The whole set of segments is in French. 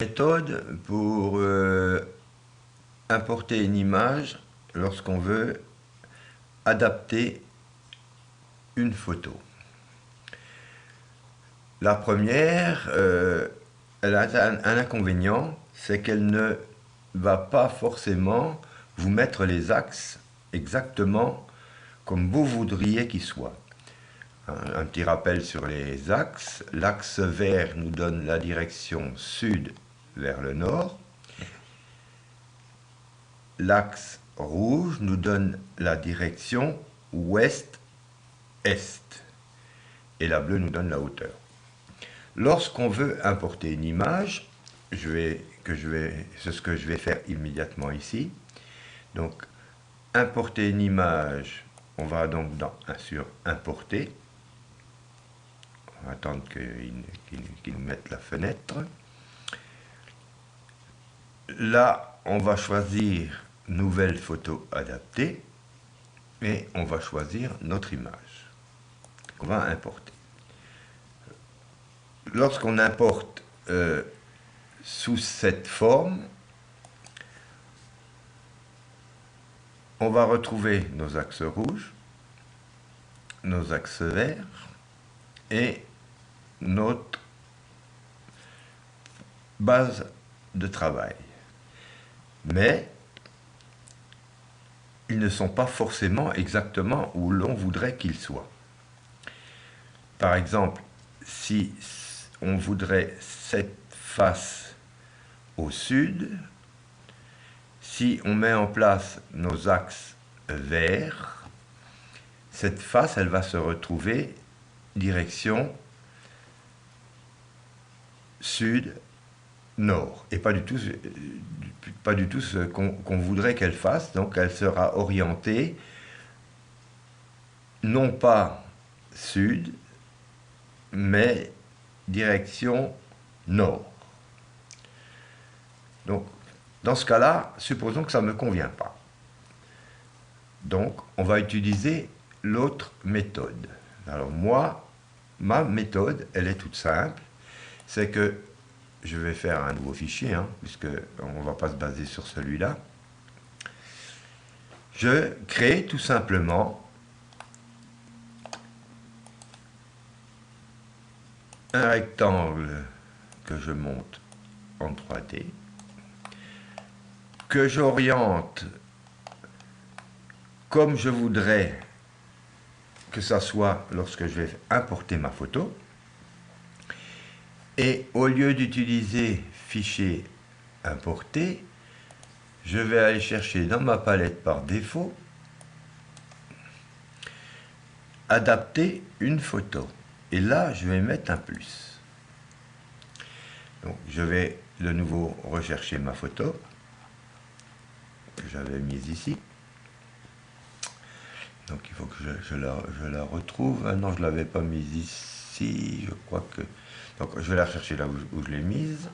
Méthode pour importer une image lorsqu'on veut adapter une photo. La première, elle a un inconvénient, c'est qu'elle ne va pas forcément vous mettre les axes exactement comme vous voudriez qu'ils soient. Un petit rappel sur les axes. L'axe vert nous donne la direction sud vers le nord. L'axe rouge nous donne la direction ouest-est. Et la bleue nous donne la hauteur. Lorsqu'on veut importer une image, c'est ce que je vais faire immédiatement ici. Donc, importer une image, on va donc sur importer. On va attendre qu'il nous mette la fenêtre. Là, on va choisir nouvelle photo adaptée et on va choisir notre image qu'on va importer. Lorsqu'on importe sous cette forme, on va retrouver nos axes rouges, nos axes verts et notre base de travail. Mais ils ne sont pas forcément exactement où l'on voudrait qu'ils soient. Par exemple, si on voudrait cette face au sud, si on met en place nos axes verts, cette face, elle va se retrouver direction sud-nord, et pas du tout ce qu'on voudrait qu'elle fasse. Donc elle sera orientée non pas sud, mais direction nord. Donc, dans ce cas-là, supposons que ça ne me convient pas. Donc, on va utiliser l'autre méthode. Alors moi, ma méthode, elle est toute simple. C'est que je vais faire un nouveau fichier, puisque on ne va pas se baser sur celui-là. Je crée tout simplement un rectangle que je monte en 3D, que j'oriente comme je voudrais que ça soit lorsque je vais importer ma photo. Et au lieu d'utiliser fichier importer, je vais aller chercher dans ma palette par défaut adapter une photo. Et là, je vais mettre un plus. Donc, je vais de nouveau rechercher ma photo que j'avais mise ici. Donc, il faut que je la retrouve. Ah non, je ne l'avais pas mise ici. Je crois que... Donc, je vais la rechercher là où je l'ai mise.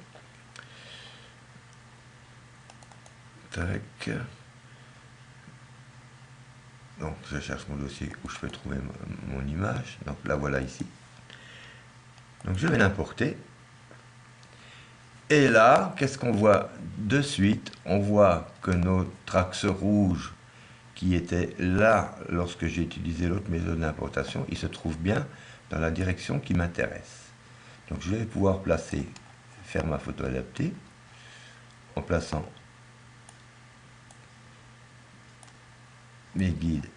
Tac. Donc, je cherche mon dossier où je peux trouver mon image. Donc, la voilà ici. Donc, je vais l'importer. Et là, qu'est-ce qu'on voit de suite? On voit que notre axe rouge, qui était là lorsque j'ai utilisé l'autre méthode d'importation, il se trouve bien dans la direction qui m'intéresse. Donc, je vais pouvoir faire ma photo adaptée en plaçant mes guides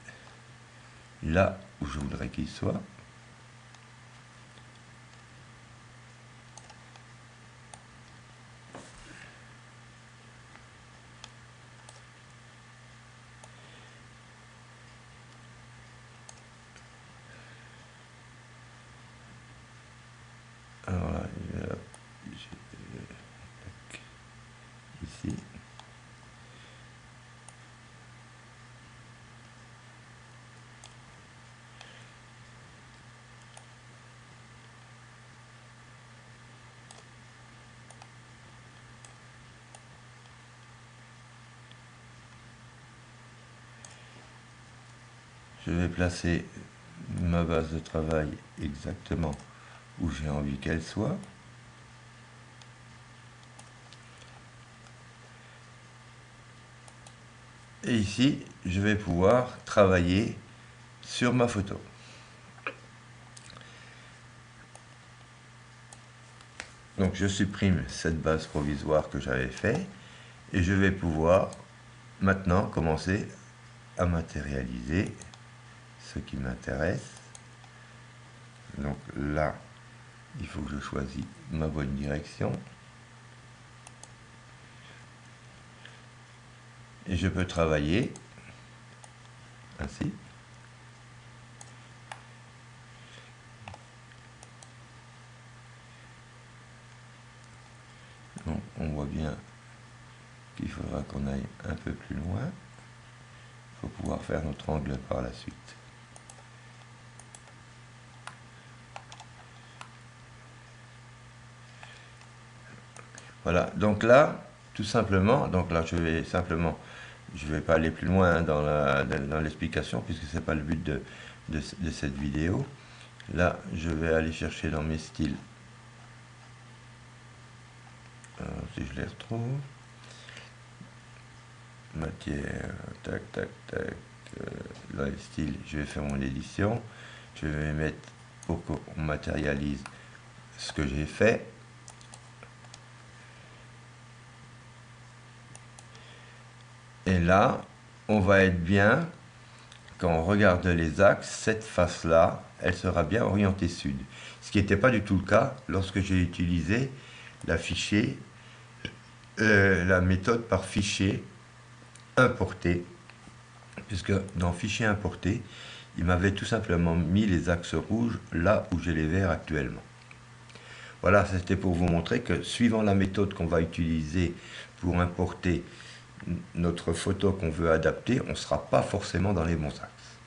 là où je voudrais qu'ils soient. Alors là, ici. Je vais placer ma base de travail exactement où j'ai envie qu'elle soit. Et ici, je vais pouvoir travailler sur ma photo. Donc je supprime cette base provisoire que j'avais fait et je vais pouvoir maintenant commencer à matérialiser ce qui m'intéresse. Donc là, il faut que je choisisse ma bonne direction. Et je peux travailler ainsi. Donc on voit bien qu'il faudra qu'on aille un peu plus loin. Il faut pouvoir faire notre angle par la suite. Voilà, donc là, tout simplement, donc là je vais pas aller plus loin hein, dans l'explication puisque c'est pas le but de cette vidéo. Là, je vais aller chercher dans mes styles. Alors, si je les retrouve. Matière, tac, tac, tac. Dans les styles, je vais faire mon édition. Je vais mettre pour qu'on matérialise ce que j'ai fait. Et là, on va être bien, quand on regarde les axes, cette face-là, elle sera bien orientée sud. Ce qui n'était pas du tout le cas lorsque j'ai utilisé la méthode par fichier importé. Puisque dans fichier importé, il m'avait tout simplement mis les axes rouges là où j'ai les verts actuellement. Voilà, c'était pour vous montrer que suivant la méthode qu'on va utiliser pour importer notre photo qu'on veut adapter, on ne sera pas forcément dans les bons axes.